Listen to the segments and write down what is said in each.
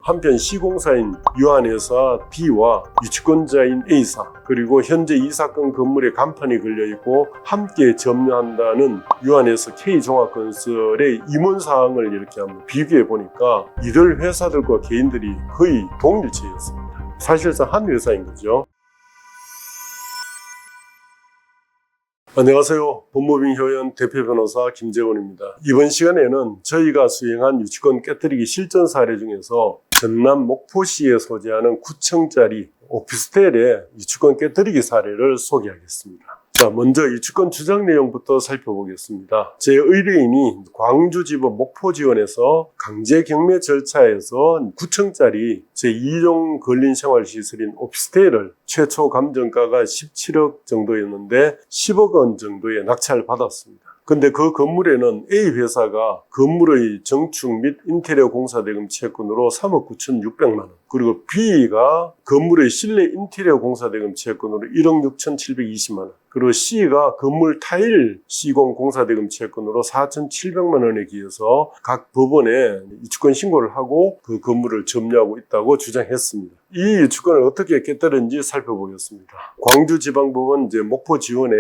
한편 시공사인 유한회사 D와 유치권자인 A사 그리고 현재 이 사건 건물에 간판이 걸려있고 함께 점유한다는 유한회사 K종합건설의 임원사항을 이렇게 한번 비교해 보니까 이들 회사들과 개인들이 거의 동일체였습니다. 사실상 한 회사인 거죠. 안녕하세요. 법무빙 효연 대표 변호사 김재원입니다. 이번 시간에는 저희가 수행한 유치권 깨뜨리기 실전 사례 중에서 전남 목포시에 소재하는 9층짜리 오피스텔의 유치권 깨뜨리기 사례를 소개하겠습니다. 자, 먼저 유치권 주장 내용부터 살펴보겠습니다. 제 의뢰인이 광주지법 목포지원에서 강제 경매 절차에서 9층짜리 제2종 근린생활시설인 오피스텔을 최초 감정가가 17억 정도였는데 10억 원 정도의 낙찰을 받았습니다. 근데 그 건물에는 A 회사가 건물의 정축 및 인테리어 공사대금 채권으로 3억 9,600만 원, 그리고 B가 건물의 실내 인테리어 공사대금 채권으로 1억 6,720만 원, 그리고 C가 건물 타일 시공 공사대금 채권으로 4,700만 원에 기해서 각 법원에 유치권 신고를 하고 그 건물을 점유하고 있다고 주장했습니다. 이 유치권을 어떻게 깨뜨렸는지 살펴보겠습니다. 광주지방법원 목포지원에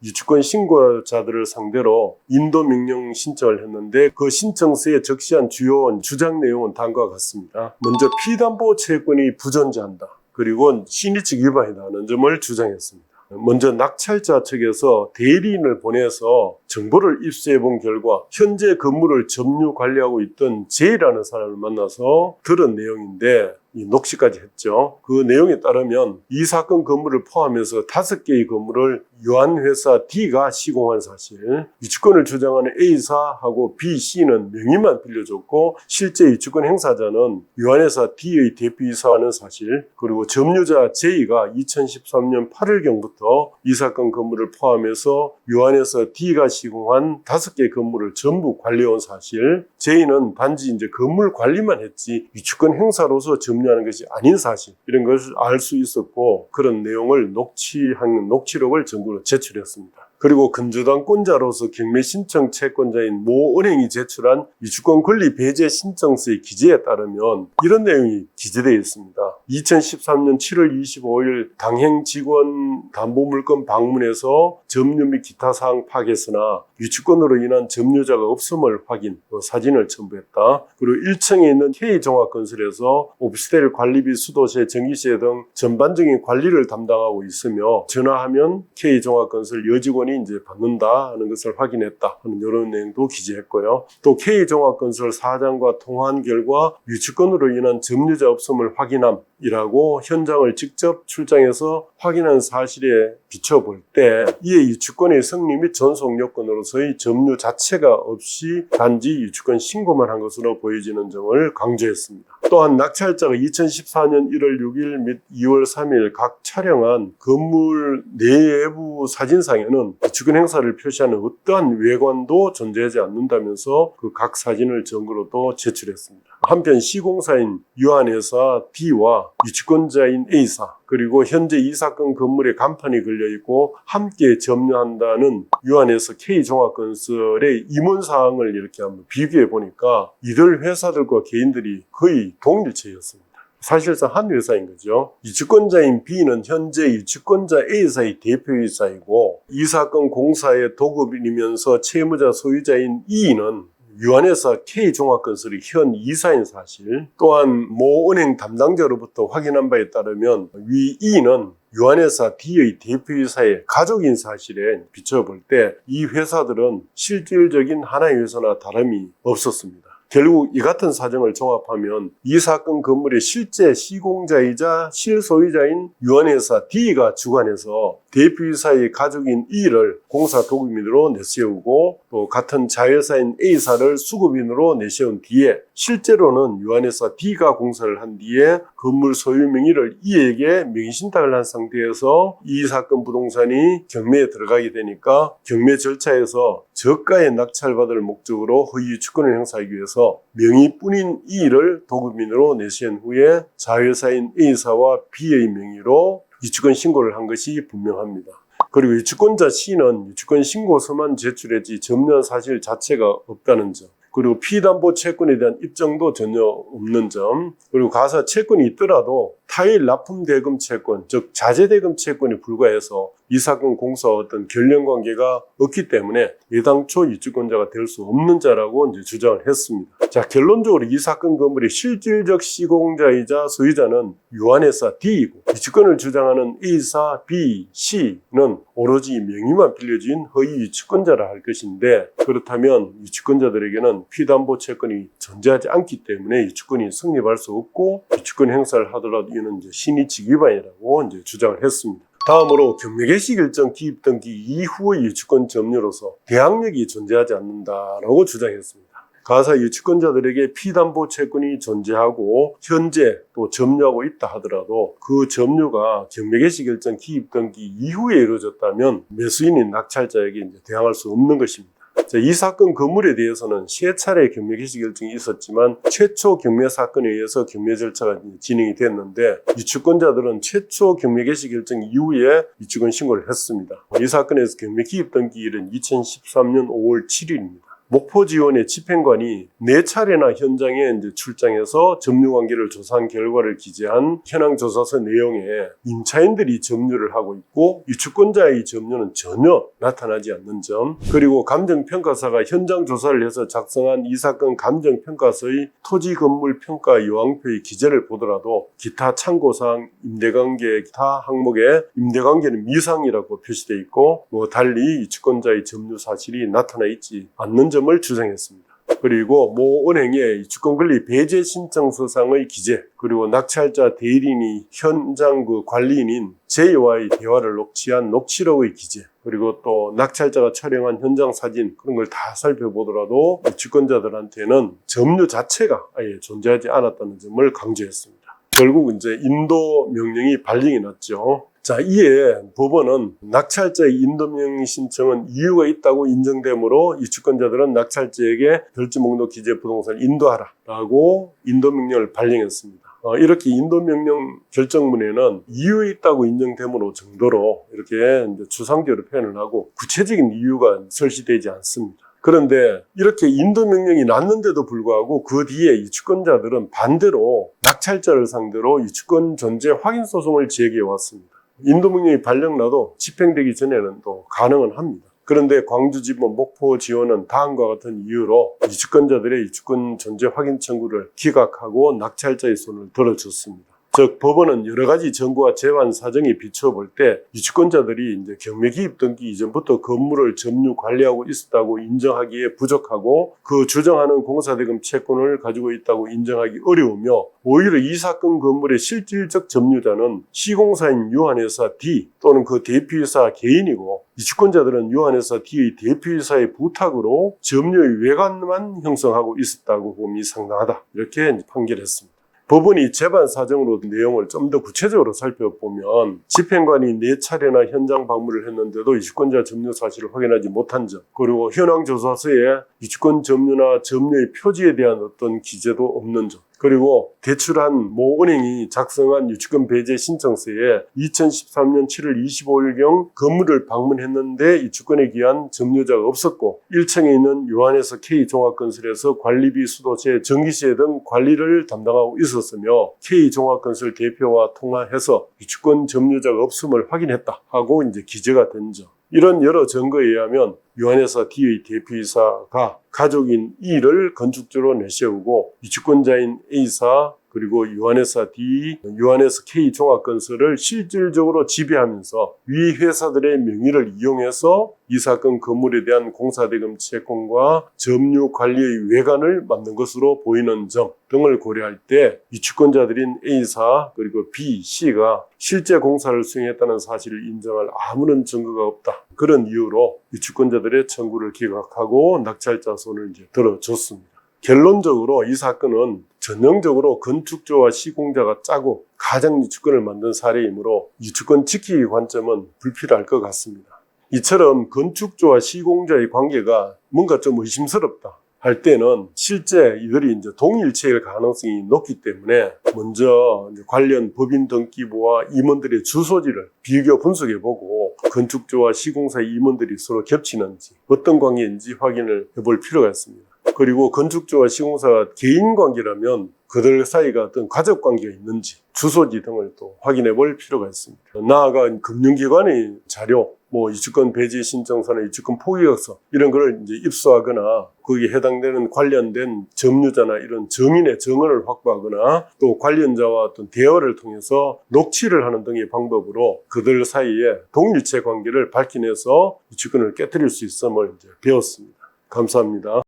유치권 신고자들을 상대로 인도명령 신청을 했는데 그 신청서에 적시한 주요 주장 내용은 다음과 같습니다. 먼저 피담보 채권이 부존재한다. 그리고 신의칙 위반이라는 점을 주장했습니다. 먼저 낙찰자 측에서 대리인을 보내서 정보를 입수해 본 결과 현재 건물을 점유 관리하고 있던 J라는 사람을 만나서 들은 내용인데 이 녹취까지 했죠. 그 내용에 따르면 이 사건 건물을 포함해서 5개의 건물을 유한회사 D가 시공한 사실, 유치권을 주장하는 A사하고 B, C는 명의만 빌려줬고 실제 유치권 행사자는 유한회사 D의 대표이사라는 사실, 그리고 점유자 J가 2013년 8월경부터 이 사건 건물을 포함해서 유한회사 D가 시공한 5개 건물을 전부 관리해온 사실, J는 단지 이제 건물 관리만 했지 유치권 행사로서 점유하는 것이 아닌 사실, 이런 것을 알 수 있었고 그런 내용을 녹취한 녹취록을 전부로 제출했습니다. 그리고 근저당권자로서 경매 신청 채권자인 모 은행이 제출한 유치권 권리 배제 신청서의 기재에 따르면 이런 내용이 기재되어 있습니다. 2013년 7월 25일 당행 직원 담보물건 방문해서 점유 및 기타 사항 파악했으나 유치권으로 인한 점유자가 없음을 확인, 사진을 첨부했다. 그리고 1층에 있는 K종합건설에서 오피스텔 관리비, 수도세, 전기세 등 전반적인 관리를 담당하고 있으며 전화하면 K종합건설 여직원이 이제 받는다 하는 것을 확인했다 하는 이런 내용도 기재했고요. 또 K종합건설 사장과 통화한 결과 유치권으로 인한 점유자 없음을 확인함이라고 현장을 직접 출장해서 확인한 사실에 비춰볼 때 이에 유치권의 성립 및 전속 요건으로서의 점유 자체가 없이 단지 유치권 신고만 한 것으로 보여지는 점을 강조했습니다. 또한 낙찰자가 2014년 1월 6일 및 2월 3일 각 촬영한 건물 내부 사진상에는 유치권 행사를 표시하는 어떠한 외관도 존재하지 않는다면서 그 각 사진을 증거로도 제출했습니다. 한편 시공사인 유한회사 D와 유치권자인 A사 그리고 현재 이 사건 건물에 간판이 걸려있고 함께 점유한다는 유한회사 K종합건설의 임원사항을 이렇게 한번 비교해 보니까 이들 회사들과 개인들이 거의 동일체였습니다. 사실상 한 회사인 거죠. 유치권자인 B는 현재 유치권자 A사의 대표이사이고 이 사건 공사의 도급인이면서 채무자 소유자인 E는 유한회사 K종합건설의 현 이사인 사실, 또한 모 은행 담당자로부터 확인한 바에 따르면 위 E는 유한회사 D의 대표이사의 가족인 사실에 비춰볼 때 이 회사들은 실질적인 하나의 회사나 다름이 없었습니다. 결국 이 같은 사정을 종합하면 이 사건 건물의 실제 시공자이자 실소유자인 유한회사 D가 주관해서 대표이사의 가족인 E를 공사 도급인으로 내세우고 또 같은 자회사인 A사를 수급인으로 내세운 뒤에 실제로는 유한회사 D가 공사를 한 뒤에 건물 소유 명의를 E에게 명의신탁을 한 상태에서 이 사건 부동산이 경매에 들어가게 되니까 경매 절차에서 저가의 낙찰받을 목적으로 허위 유치권을 행사하기 위해서 명의뿐인 E를 도급인으로 내세운 후에 자회사인 A사와 B의 명의로 유치권 신고를 한 것이 분명합니다. 그리고 유치권자 C는 유치권 신고서만 제출했지 점유한 사실 자체가 없다는 점. 그리고 피담보 채권에 대한 입증도 전혀 없는 점, 그리고 가사 채권이 있더라도 타일 납품 대금 채권, 즉 자재 대금 채권에 불과해서 이 사건 공사와 어떤 결련 관계가 없기 때문에 애당초 유치권자가 될 수 없는 자라고 이제 주장을 했습니다. 자, 결론적으로 이 사건 건물의 실질적 시공자이자 소유자는 유한회사 D이고, 유치권을 주장하는 A사, B, C는 오로지 명의만 빌려진 허위 유치권자라 할 것인데, 그렇다면 유치권자들에게는 피담보 채권이 존재하지 않기 때문에 유치권이 성립할 수 없고, 유치권 행사를 하더라도 이는 이제 신의칙 위반이라고 이제 주장을 했습니다. 다음으로 경매개시일정 기입 등기 이후의 유치권 점유로서 대항력이 존재하지 않는다라고 주장했습니다. 가사 유치권자들에게 피담보 채권이 존재하고 현재 또 점유하고 있다 하더라도 그 점유가 경매개시일정 기입 등기 이후에 이루어졌다면 매수인인 낙찰자에게 이제 대항할 수 없는 것입니다. 자, 이 사건 건물에 대해서는 세 차례 경매 개시 결정이 있었지만 최초 경매 사건에 의해서 경매 절차가 진행이 됐는데 유치권자들은 최초 경매 개시 결정 이후에 유치권 신고를 했습니다. 이 사건에서 경매 기입 등기일은 2013년 5월 7일입니다. 목포지원의 집행관이 4차례나 현장에 이제 출장해서 점유관계를 조사한 결과를 기재한 현황조사서 내용에 임차인들이 점유를 하고 있고 유치권자의 점유는 전혀 나타나지 않는 점, 그리고 감정평가사가 현장 조사를 해서 작성한 이 사건 감정평가서의 토지건물평가 요항표의 기재를 보더라도 기타 참고사항, 임대관계 기타 항목에 임대관계는 미상이라고 표시되어 있고 달리 유치권자의 점유 사실이 나타나 있지 않는 점을 주장했습니다. 그리고 모 은행의 유치권권리 배제 신청서상의 기재, 그리고 낙찰자 대리인이 현장 관리인인 J와의 대화를 녹취한 녹취록의 기재, 그리고 또 낙찰자가 촬영한 현장 사진, 그런 걸 다 살펴보더라도 유치권자들한테는 점유 자체가 아예 존재하지 않았다는 점을 강조했습니다. 결국 이제 인도 명령이 발령이 났죠. 자, 이에 법원은 낙찰자의 인도명령 신청은 이유가 있다고 인정되므로 유치권자들은 낙찰자에게 별지 목록 기재 부동산을 인도하라라고 인도명령을 발령했습니다. 이렇게 인도명령 결정문에는 이유가 있다고 인정되므로 정도로 이렇게 이제 추상적으로 표현을 하고 구체적인 이유가 설치되지 않습니다. 그런데 이렇게 인도명령이 났는데도 불구하고 그 뒤에 유치권자들은 반대로 낙찰자를 상대로 유치권 존재 확인 소송을 제기해 왔습니다. 인도명령이 발령나도 집행되기 전에는 또 가능은 합니다. 그런데 광주지법 목포지원은 다음과 같은 이유로 유치권자들의 유치권 존재 확인 청구를 기각하고 낙찰자의 손을 들어줬습니다. 즉 법원은 여러 가지 정보와 재반 사정에 비추어 볼 때 유치권자들이 이제 경매 기입 등기 이전부터 건물을 점유 관리하고 있었다고 인정하기에 부족하고 그 주장하는 공사대금 채권을 가지고 있다고 인정하기 어려우며 오히려 이 사건 건물의 실질적 점유자는 시공사인 유한회사 D 또는 그 대표이사 개인이고 유치권자들은 유한회사 D의 대표이사의 부탁으로 점유의 외관만 형성하고 있었다고 봄이 상당하다, 이렇게 판결했습니다. 법원이 재반 사정으로 내용을 좀 더 구체적으로 살펴보면 집행관이 4차례나 현장 방문을 했는데도 유치권자 점유 사실을 확인하지 못한 점, 그리고 현황조사서에 유치권 점유나 점유의 표지에 대한 어떤 기재도 없는 점, 그리고 대출한 모 은행이 작성한 유치권 배제 신청서에 2013년 7월 25일경 건물을 방문했는데 유치권에 기한 점유자가 없었고 1층에 있는 유한회사 K종합건설에서 관리비, 수도세, 전기세 등 관리를 담당하고 있었으며 K종합건설 대표와 통화해서 유치권 점유자가 없음을 확인했다 하고 이제 기재가 된 점. 이런 여러 증거에 의하면 유한회사 D의 대표이사가 가족인 E를 건축주로 내세우고 유치권자인 A사 그리고 유한회사 D, 유한회사 K종합건설을 실질적으로 지배하면서 위 회사들의 명의를 이용해서 이 사건 건물에 대한 공사대금 채권과 점유 관리의 외관을 만든 것으로 보이는 점 등을 고려할 때 유치권자들인 A사 그리고 B, C가 실제 공사를 수행했다는 사실을 인정할 아무런 증거가 없다. 그런 이유로 유치권자들의 청구를 기각하고 낙찰자 손을 이제 들어줬습니다. 결론적으로 이 사건은 전형적으로 건축주와 시공자가 짜고 가장 유치권을 만든 사례이므로 유치권 지키기 관점은 불필요할 것 같습니다. 이처럼 건축주와 시공자의 관계가 뭔가 좀 의심스럽다 할 때는 실제 이들이 이제 동일체일 가능성이 높기 때문에 먼저 관련 법인 등기부와 임원들의 주소지를 비교 분석해보고 건축주와 시공사의 임원들이 서로 겹치는지 어떤 관계인지 확인을 해볼 필요가 있습니다. 그리고 건축주와 시공사가 개인 관계라면 그들 사이가 어떤 가족 관계가 있는지 주소지 등을 또 확인해 볼 필요가 있습니다. 나아가 금융기관의 자료, 입주권 배제 신청서나 입주권 포기각서 이런 거를 이제 입수하거나 거기에 해당되는 관련된 점유자나 이런 증인의 증언을 확보하거나 또 관련자와 어떤 대화를 통해서 녹취를 하는 등의 방법으로 그들 사이에 동일체 관계를 밝혀내서 입주권을 깨뜨릴 수 있음을 이제 배웠습니다. 감사합니다.